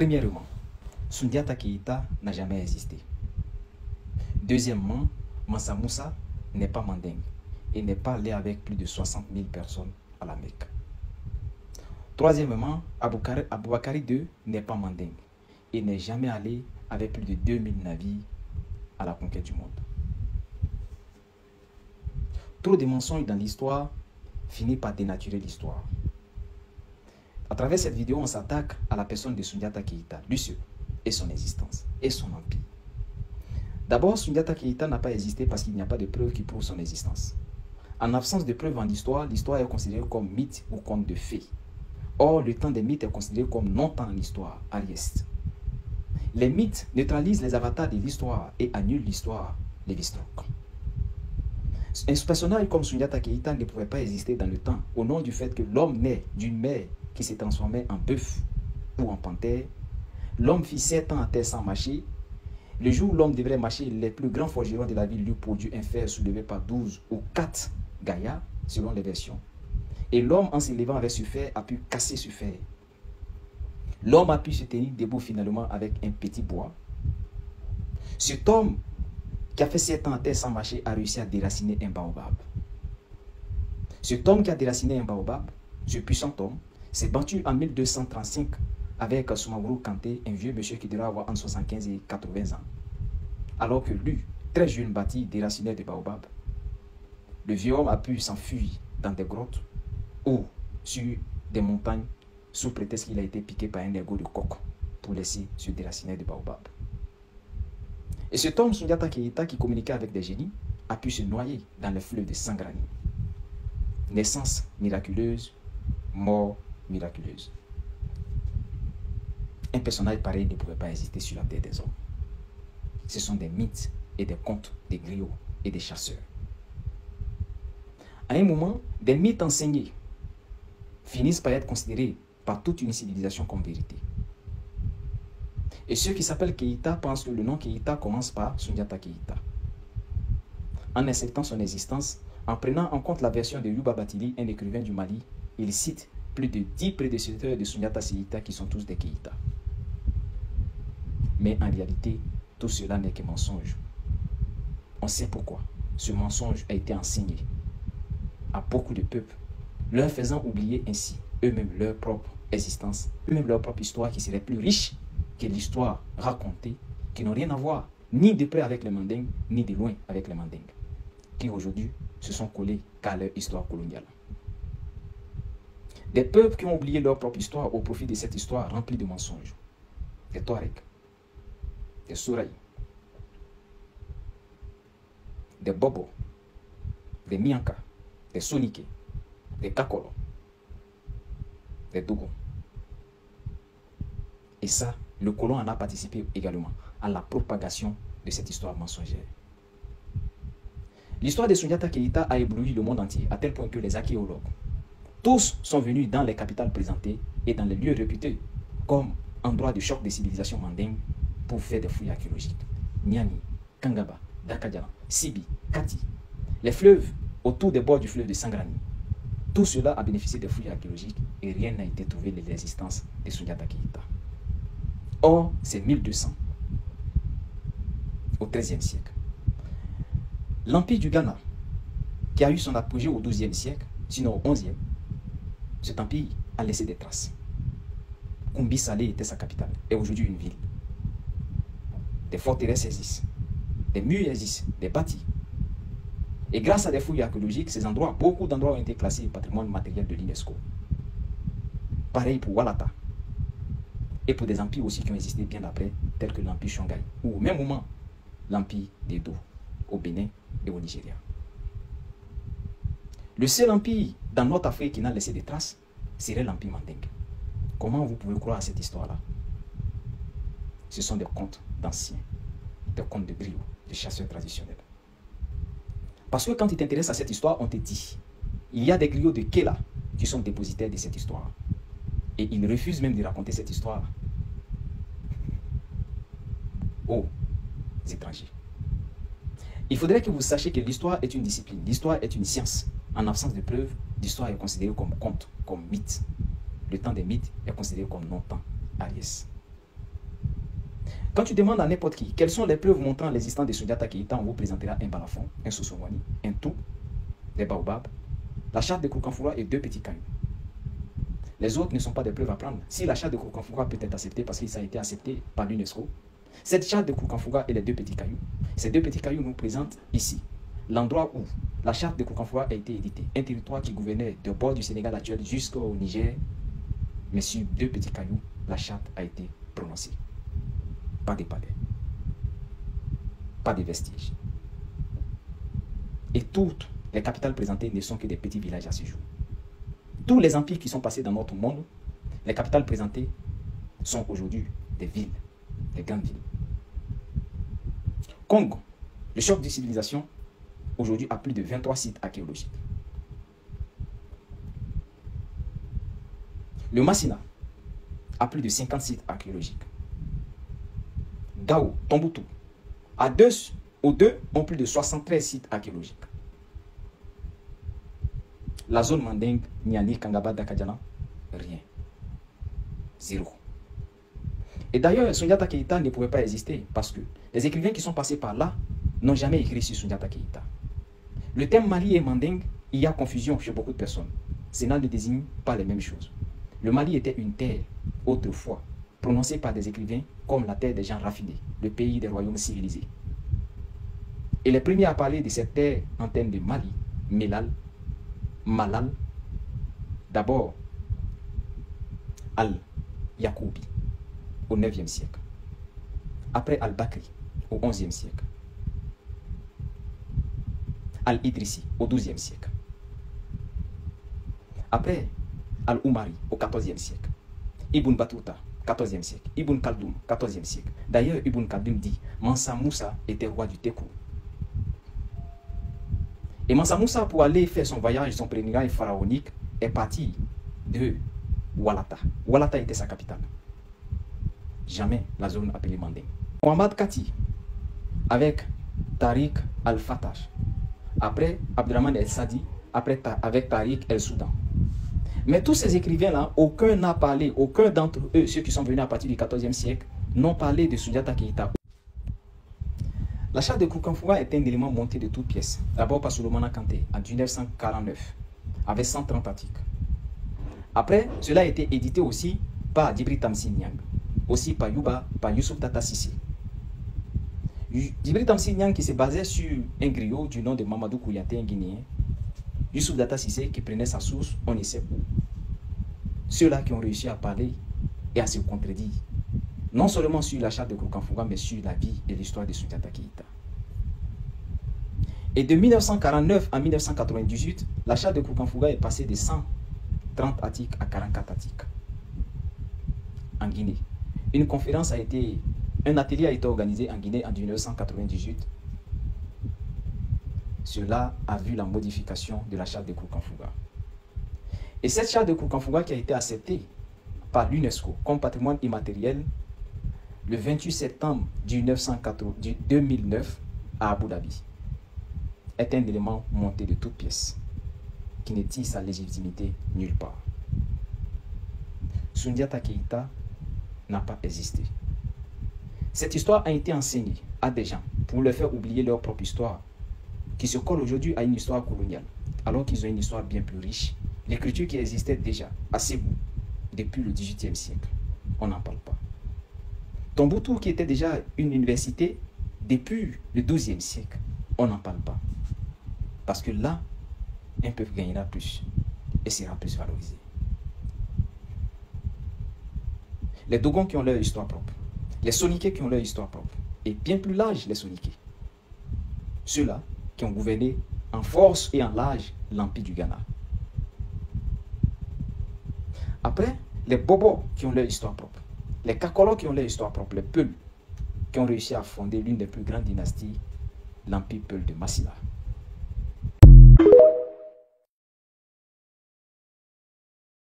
Premièrement, Soundiata Keïta n'a jamais existé. Deuxièmement, Mansa Moussa n'est pas mandingue et n'est pas allé avec plus de 60 000 personnes à la Mecque. Troisièmement, Aboubakari II n'est pas mandingue et n'est jamais allé avec plus de 2000 navires à la conquête du monde. Trop de mensonges dans l'histoire finit par dénaturer l'histoire. À travers cette vidéo, on s'attaque à la personne de Soundiata Keïta, lui seul, et son existence, et son empire. D'abord, Soundiata Keïta n'a pas existé parce qu'il n'y a pas de preuves qui prouvent son existence. En absence de preuves en histoire, l'histoire est considérée comme mythe ou conte de fées. Or, le temps des mythes est considéré comme non-temps en histoire, Arieste. Les mythes neutralisent les avatars de l'histoire et annulent l'histoire, les Lévi-Strauss. Un personnage comme Soundiata Keïta ne pouvait pas exister dans le temps au nom du fait que l'homme naît d'une mère qui s'est transformée en bœuf ou en panthère. L'homme fit 7 ans à terre sans marcher. Le jour où l'homme devrait marcher, les plus grands forgerons de la ville lui produisent un fer soulevé par 12 ou 4 gaillards, selon les versions. Et l'homme, en s'élevant avec ce fer, a pu casser ce fer. L'homme a pu se tenir debout finalement avec un petit bois. Cet homme qui a fait 7 ans à terre sans marcher a réussi à déraciner un baobab. Cet homme qui a déraciné un baobab, ce puissant homme, s'est battu en 1235 avec Soumaoro Kanté, un vieux monsieur qui devrait avoir entre 75 et 80 ans. Alors que lui, très jeune bâti, déraciné de baobab, le vieux homme a pu s'enfuir dans des grottes ou sur des montagnes sous prétexte qu'il a été piqué par un ergot de coq pour laisser se déraciner de baobab. Et cet homme, Soundiata Keïta, qui communiquait avec des génies, a pu se noyer dans le fleuve de Sangrani. Naissance miraculeuse, mort miraculeuse. Un personnage pareil ne pouvait pas exister sur la terre des hommes. Ce sont des mythes et des contes des griots et des chasseurs. À un moment, des mythes enseignés finissent par être considérés par toute une civilisation comme vérité. Et ceux qui s'appellent Keïta pensent que le nom Keïta commence par Soundiata Keïta. En acceptant son existence, en prenant en compte la version de Yuba Batili, un écrivain du Mali, il cite plus de 10 prédécesseurs de Soundiata Keïta qui sont tous des Keïta. Mais en réalité, tout cela n'est que mensonge. On sait pourquoi. Ce mensonge a été enseigné à beaucoup de peuples, leur faisant oublier ainsi eux-mêmes leur propre existence, eux-mêmes leur propre histoire qui serait plus riche que l'histoire racontée, qui n'ont rien à voir ni de près avec les Mandingues, ni de loin avec les Mandingues, qui aujourd'hui se sont collés qu'à leur histoire coloniale. Des peuples qui ont oublié leur propre histoire au profit de cette histoire remplie de mensonges. Des Touaregs, des Souraïs, des Bobo, des Mianka, des Soniké, des Kakolo, des Dogon. Et ça, le colon en a participé également à la propagation de cette histoire mensongère. L'histoire de Soundiata Keïta a ébloui le monde entier, à tel point que les archéologues, tous sont venus dans les capitales présentées et dans les lieux réputés comme endroits de choc des civilisations mandingues pour faire des fouilles archéologiques. Niani, Kangaba, Dakadjana, Sibi, Kati, les fleuves autour des bords du fleuve de Sangrani. Tout cela a bénéficié des fouilles archéologiques et rien n'a été trouvé de l'existence de Soundiata Keïta. Or, c'est 1200, au XIIIe siècle. L'empire du Ghana, qui a eu son apogée au XIIe siècle, sinon au XIe, cet empire a laissé des traces. Koumbi Salé était sa capitale, et aujourd'hui une ville. Des forteresses existent, des murs existent, des bâtis. Et grâce à des fouilles archéologiques, ces endroits, beaucoup d'endroits ont été classés au patrimoine matériel de l'UNESCO. Pareil pour Walata. Et pour des empires aussi qui ont existé bien après, tels que l'empire Shanghai, ou au même moment, l'empire d'Edo, au Bénin et au Nigeria. Le seul empire dans notre Afrique qui n'a laissé des traces serait l'empire mandingue. Comment vous pouvez croire à cette histoire-là? Ce sont des contes d'anciens, des contes de griots, de chasseurs traditionnels. Parce que quand tu t'intéresses à cette histoire, on te dit, il y a des griots de Kela qui sont dépositaires de cette histoire. Et ils refusent même de raconter cette histoire aux étrangers. Il faudrait que vous sachiez que l'histoire est une discipline, l'histoire est une science. En absence de preuves, l'histoire est considérée comme conte, comme mythe. Le temps des mythes est considéré comme non-temps, Ariès. Quand tu demandes à n'importe qui, quelles sont les preuves montrant l'existence de Soundiata Keïta, on vous présentera un balafon, un Sosowani, un tout, des baobabs, la charte de Koukanfoura et 2 petits cailloux. Les autres ne sont pas des preuves à prendre. Si la charte de Koukanfoura peut être acceptée parce que ça a été accepté par l'UNESCO, cette charte de Koukanfoura et les 2 petits cailloux, ces 2 petits cailloux nous présentent ici l'endroit où la charte de Koukanfoura a été éditée. Un territoire qui gouvernait du bord du Sénégal actuel jusqu'au Niger, mais sur 2 petits cailloux, la charte a été prononcée. Pas de palais, pas de vestiges. Et toutes les capitales présentées ne sont que des petits villages à ce jour. Tous les empires qui sont passés dans notre monde, les capitales présentées sont aujourd'hui des villes, des grandes villes. Congo, le choc de civilisation, aujourd'hui a plus de 23 sites archéologiques. Le Massina a plus de 50 sites archéologiques. Gao, Tombouctou, aux deux ont plus de 73 sites archéologiques. La zone Manding, Niani, Kangaba, Dakadjana, rien. 0. Et d'ailleurs, Soundiata Keïta ne pouvait pas exister parce que les écrivains qui sont passés par là n'ont jamais écrit sur Soundiata Keïta. Le terme Mali et Manding, il y a confusion chez beaucoup de personnes. Cela ne désigne pas les mêmes choses. Le Mali était une terre, autrefois, prononcée par des écrivains comme la terre des gens raffinés, le pays des royaumes civilisés. Et les premiers à parler de cette terre en termes de Mali, Melal, Malal, d'abord Al-Yakoubi au 9e siècle, après Al-Bakri au 11e siècle, Al-Idrissi au 12e siècle, après Al-Oumari au 14e siècle, Ibn Battuta, 14e siècle, Ibn Khaldoun, 14e siècle. D'ailleurs, Ibn Khaldoun dit Mansa Moussa était roi du Tekou. Et Mansa Moussa, pour aller faire son voyage, son pèlerinage pharaonique, est parti de Walata. Walata était sa capitale. Jamais la zone appelée Manding. Mohamed Kati, avec Tariq al-Fatah, après Abdurrahman el-Sadi, avec Tariq el-Soudan. Mais tous ces écrivains-là, aucun n'a parlé, aucun d'entre eux, ceux qui sont venus à partir du 14e siècle, n'ont parlé de Soundiata Keïta. La charte de Koukanfoura est un élément monté de toutes pièces. D'abord par Souleymane Kanté en 1949, avec 130 articles. Après, cela a été édité aussi par Djibril Tamsir Niang, aussi par Youssouf Tata Cissé. Djibril Tamsir Niang qui se basait sur un griot du nom de Mamadou Kouyaté, un Guinéen. Youssouf Tata Cissé qui prenait sa source, on ne sait où. Ceux-là qui ont réussi à parler et à se contredire, non seulement sur la charte de Koukanfoura, mais sur la vie et l'histoire de Soundiata Keïta. Et de 1949 à 1998, la charte de Koukanfoura est passée de 130 articles à 44 articles en Guinée. Un atelier a été organisé en Guinée en 1998. Cela a vu la modification de la charte de Koukanfoura. Et cette charte de Koukanfoura qui a été acceptée par l'UNESCO comme patrimoine immatériel le 28 septembre 2009 à Abu Dhabi est un élément monté de toutes pièces qui ne tire sa légitimité nulle part. Soundiata Keïta n'a pas existé. Cette histoire a été enseignée à des gens pour leur faire oublier leur propre histoire qui se colle aujourd'hui à une histoire coloniale alors qu'ils ont une histoire bien plus riche. L'écriture qui existait déjà à Ségou depuis le XVIIIe siècle, on n'en parle pas. Tombouctou qui était déjà une université depuis le XIIe siècle, on n'en parle pas. Parce que là, un peuple gagnera plus et sera plus valorisé. Les Dogons qui ont leur histoire propre, les Soniqués qui ont leur histoire propre, et bien plus large les Soniqués. Ceux-là qui ont gouverné en force et en large l'Empire du Ghana. Après, les Bobos qui ont leur histoire propre, les Kakolos qui ont leur histoire propre, les Peuls qui ont réussi à fonder l'une des plus grandes dynasties, l'Empire Peul de Massila.